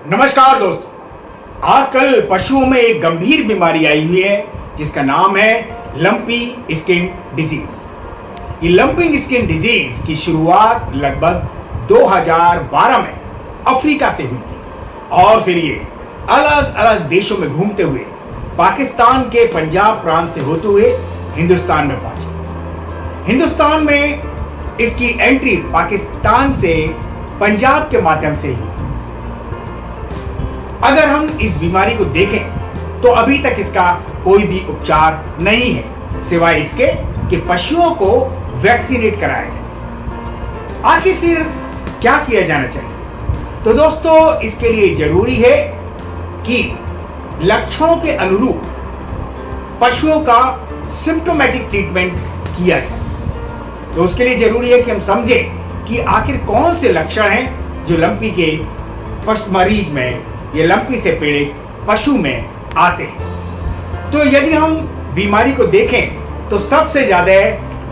नमस्कार दोस्तों। आजकल पशुओं में एक गंभीर बीमारी आई हुई है जिसका नाम है लंपी स्किन डिजीज। ये लंपी स्किन डिजीज की शुरुआत लगभग 2012 में अफ्रीका से हुई थी और फिर ये अलग अलग देशों में घूमते हुए पाकिस्तान के पंजाब प्रांत से होते हुए हिंदुस्तान में पहुंची। हिंदुस्तान में इसकी एंट्री पाकिस्तान से पंजाब के माध्यम से ही। अगर हम इस बीमारी को देखें तो अभी तक इसका कोई भी उपचार नहीं है सिवाय इसके कि पशुओं को वैक्सीनेट कराया जाए। आखिर फिर क्या किया जाना चाहिए? तो दोस्तों, इसके लिए जरूरी है कि लक्षणों के अनुरूप पशुओं का सिम्प्टोमेटिक ट्रीटमेंट किया जाए। तो उसके लिए जरूरी है कि हम समझें कि आखिर कौन से लक्षण हैं जो लंपी के मरीज में, ये लंपी से पीड़ित पशु में आते हैं। तो यदि हम बीमारी को देखें तो सबसे ज्यादा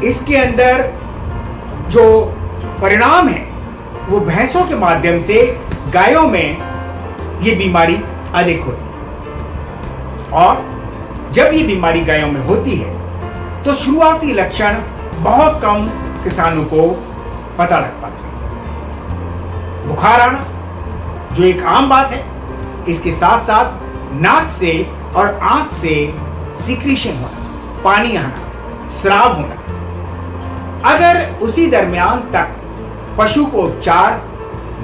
इसके अंदर जो परिणाम है वो भैंसों के माध्यम से गायों में ये बीमारी अधिक होती है। और जब ये बीमारी गायों में होती है तो शुरुआती लक्षण बहुत कम किसानों को पता लग पाते हैं। बुखार आना जो एक आम बात है, इसके साथ साथ नाक से और आंख से सिक्रीशन होना, पानी आना, स्राव होना। अगर उसी दरमियान तक पशु को उपचार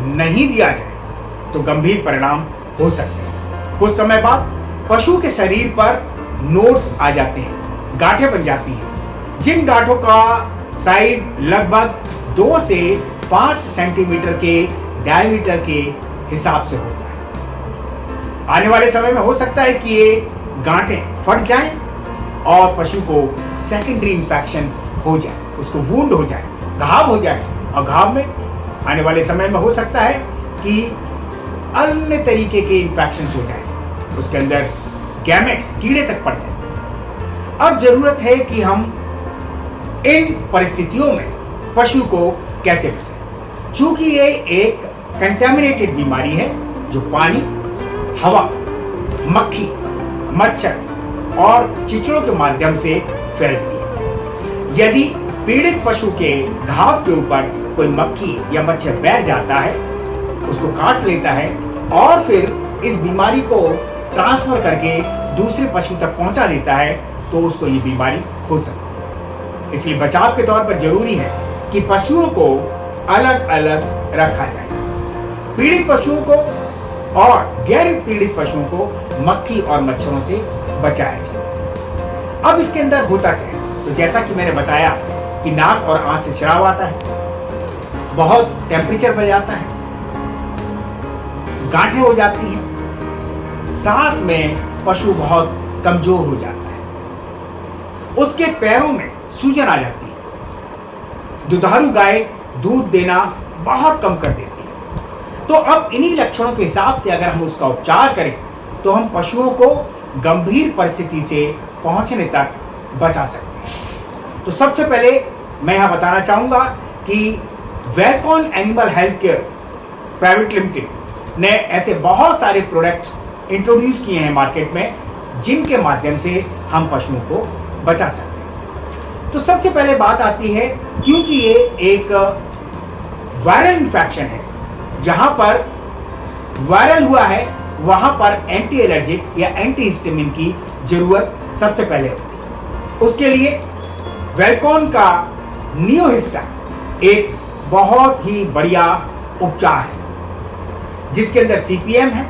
नहीं दिया जाए तो गंभीर परिणाम हो सकते हैं। कुछ समय बाद पशु के शरीर पर नोड्स आ जाते हैं, गांठें बन जाती हैं, जिन गांठों का साइज लगभग 2 से 5 सेंटीमीटर के डायमीटर के हिसाब से होता है। आने वाले समय में हो सकता है कि ये गांठें फट जाएं और पशु को सेकेंडरी इंफेक्शन हो जाए, उसको वुंड हो जाए, घाव हो जाए। और घाव में आने वाले समय में हो सकता है कि अन्य तरीके के इंफेक्शन हो जाए, उसके अंदर गैमेट्स, कीड़े तक पड़ जाए। अब जरूरत है कि हम इन परिस्थितियों में पशु को कैसे बचाएं। चूंकि ये एक कंटेमिनेटेड बीमारी है जो पानी, हवा, मक्खी, मच्छर और चिचड़ों के माध्यम से फैलती है। यदि पीड़ित पशु के घाव के ऊपर कोई मक्खी या मच्छर बैठ जाता है, उसको काट लेता है और फिर इस बीमारी को ट्रांसफर करके दूसरे पशु तक पहुंचा देता है तो उसको ये बीमारी हो सकती है। इसलिए बचाव के तौर पर जरूरी है कि पशुओं को अलग अलग रखा जाए। पीड़ित पशुओं को और गैर पीड़ित पशुओं को मक्खी और मच्छरों से बचाया जाए। अब इसके अंदर होता क्या है? तो जैसा कि मैंने बताया कि नाक और आंख से स्राव आता है, बहुत टेम्परेचर बढ़ जाता है, गांठें हो जाती हैं, साथ में पशु बहुत कमजोर हो जाता है, उसके पैरों में सूजन आ जाती है, दुधारू गाय दूध देना बहुत कम कर देती है। तो अब इन्हीं लक्षणों के हिसाब से अगर हम उसका उपचार करें तो हम पशुओं को गंभीर परिस्थिति से पहुंचने तक बचा सकते हैं। तो सबसे पहले मैं यहां बताना चाहूंगा कि Welcon animal health care private limited ने ऐसे बहुत सारे प्रोडक्ट्स इंट्रोड्यूस किए हैं मार्केट में जिनके माध्यम से हम पशुओं को बचा सकते हैं। तो सबसे पहले बात आती है, क्योंकि ये एक वायरल इंफेक्शन है, जहां पर वायरल हुआ है वहां पर एंटी एलर्जिक या एंटी हिस्टामिन की जरूरत सबसे पहले होती है। उसके लिए वेलकॉन का नियोहिस्टा एक बहुत ही बढ़िया उपचार है जिसके अंदर सीपीएम है,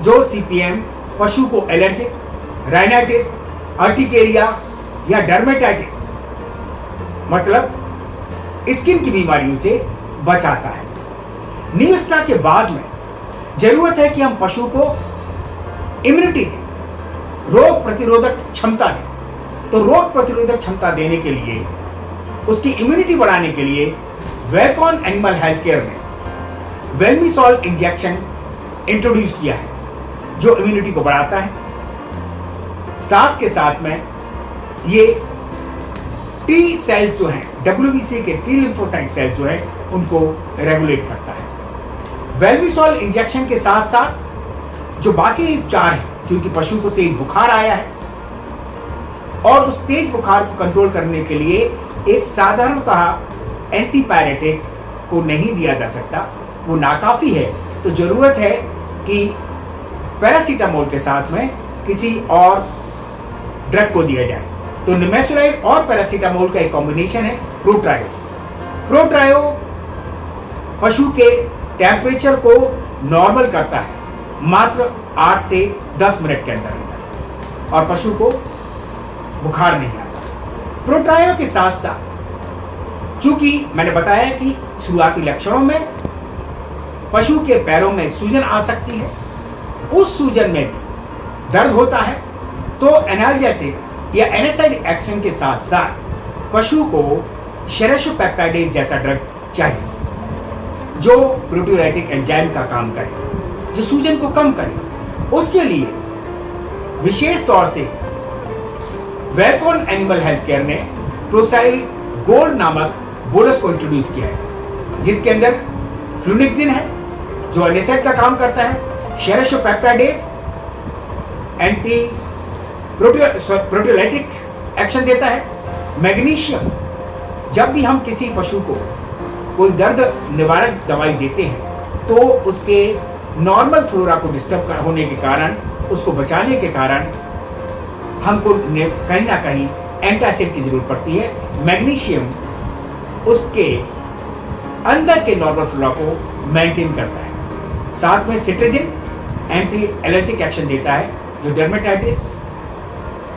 जो सीपीएम पशु को एलर्जिक, राइनाइटिस, अर्टिकेरिया या डर्मेटाइटिस मतलब स्किन की बीमारियों से बचाता है। नियोहिस्टा के बाद में जरूरत है कि हम पशु को इम्यूनिटी दें, रोग प्रतिरोधक क्षमता दें। तो रोग प्रतिरोधक क्षमता देने के लिए, उसकी इम्यूनिटी बढ़ाने के लिए वेलकॉन एनिमल हेल्थ केयर में वेलमिसॉल इंजेक्शन इंट्रोड्यूस किया है जो इम्यूनिटी को बढ़ाता है। साथ के साथ में ये टी सेल्स जो हैं, डब्ल्यूबीसी के टी लिम्फोसाइट सेल्स जो है उनको रेगुलेट करता है। वेल्विसॉल इंजेक्शन के साथ साथ जो बाकी उपचार हैं, क्योंकि पशु को तेज बुखार आया है और उस तेज बुखार को कंट्रोल करने के लिए एक साधारणतः एंटीपायरेटिक को नहीं दिया जा सकता, वो नाकाफी है। तो जरूरत है कि पैरासीटामोल के साथ में किसी और ड्रग को दिया जाए। तो निमेसुराइड और पैरासीटामोल का एक कॉम्बिनेशन है प्रोट्रायो। प्रोट्रायो पशु के टेम्परेचर को नॉर्मल करता है मात्र 8 से 10 मिनट के अंदर और पशु को बुखार नहीं आता। प्रोट्रायो के साथ साथ चूंकि मैंने बताया कि शुरुआती लक्षणों में पशु के पैरों में सूजन आ सकती है, उस सूजन में भी दर्द होता है, तो एनाल्जेसिक या एनेसाइड एक्शन के साथ साथ पशु को शेरेशोपेप्टाइडेज जैसा ड्रग चाहिए जो प्रोटीयोलाइटिक एंजाइम का काम करे, जो सूजन को कम करे। उसके लिए विशेष तौर से वेलकॉन एनिमल हेल्थ केयर ने प्रोसाइल गोल्ड नामक बोलस को इंट्रोड्यूस किया है, जिसके अंदर फ्लूनिक्सिन है जो एनेसाइड का काम करता है, शेरेशोपेप्टाइडेज एंटी प्रोटीयोलाइटिक एक्शन देता है, मैग्नीशियम। जब भी हम किसी पशु को कोई दर्द निवारक दवाई देते हैं तो उसके नॉर्मल फ्लोरा को डिस्टर्ब होने के कारण, उसको बचाने के कारण हमको कहीं ना कहीं एंटासिड की जरूरत पड़ती है। मैग्नीशियम उसके अंदर के नॉर्मल फ्लोरा को मेंटेन करता है। साथ में सिट्राजिन एंटी एलर्जिक एक्शन देता है जो डर्मेटाइटिस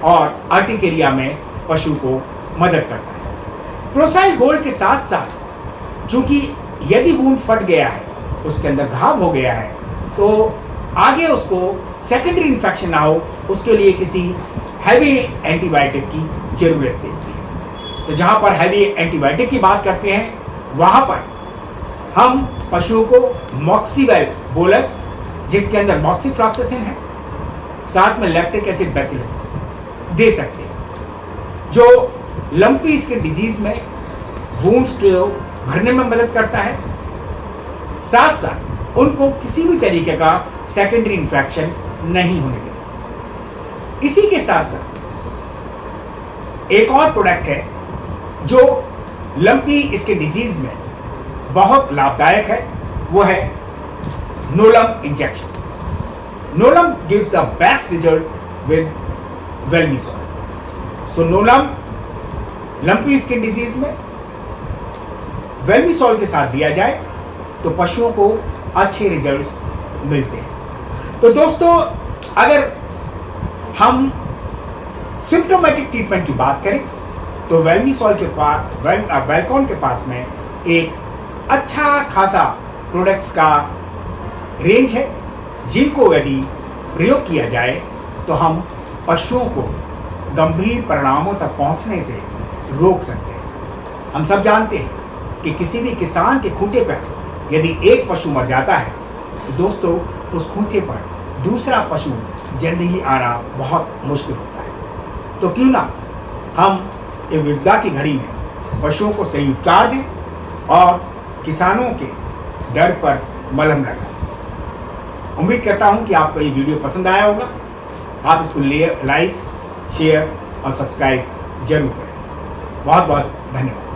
और आर्टिकेरिया में पशु को मदद करता है। प्रोसाइल गोल्ड के साथ साथ चूंकि यदि वूंड फट गया है, उसके अंदर घाव हो गया है, तो आगे उसको सेकेंडरी इन्फेक्शन ना हो, उसके लिए किसी हैवी एंटीबायोटिक की जरूरत होती है। तो जहां पर हैवी एंटीबायोटिक की बात करते हैं वहां पर हम पशुओं को मॉक्सीवेल बोलस, जिसके अंदर मॉक्सीफ्लॉक्सासिन है, साथ में लैक्टिक एसिड बैसिलस दे सकते हैं, जो लंपी स्किन डिजीज में वूंड्स को भरने में मदद करता है, साथ साथ उनको किसी भी तरीके का सेकेंडरी इन्फेक्शन नहीं होने देता। इसी के साथ साथ एक और प्रोडक्ट है जो लंपी स्किन डिजीज में बहुत लाभदायक है, वो है Nolam injection. Nolam gives the best result with Welmisol. So Nolam lumpy skin disease में वेल्मिसॉल के साथ दिया जाए तो पशुओं को अच्छे रिजल्ट्स मिलते हैं। तो दोस्तों, अगर हम सिम्प्टोमेटिक ट्रीटमेंट की बात करें तो वेल्मिसॉल के पास, वेलकॉन के पास में एक अच्छा खासा प्रोडक्ट्स का रेंज है, जिनको यदि प्रयोग किया जाए तो हम पशुओं को गंभीर परिणामों तक पहुंचने से रोक सकते हैं। हम सब जानते हैं कि किसी भी किसान के खूंटे पर यदि एक पशु मर जाता है तो दोस्तों उस खूंटे पर दूसरा पशु जल्दी ही आना बहुत मुश्किल होता है। तो क्यों ना हम इस विपदा की घड़ी में पशुओं को सही उपचार दें और किसानों के दर्द पर मलहम लगाएं। उम्मीद करता हूं कि आपको ये वीडियो पसंद आया होगा। आप इसको लाइक, शेयर और सब्सक्राइब जरूर करें। बहुत बहुत धन्यवाद।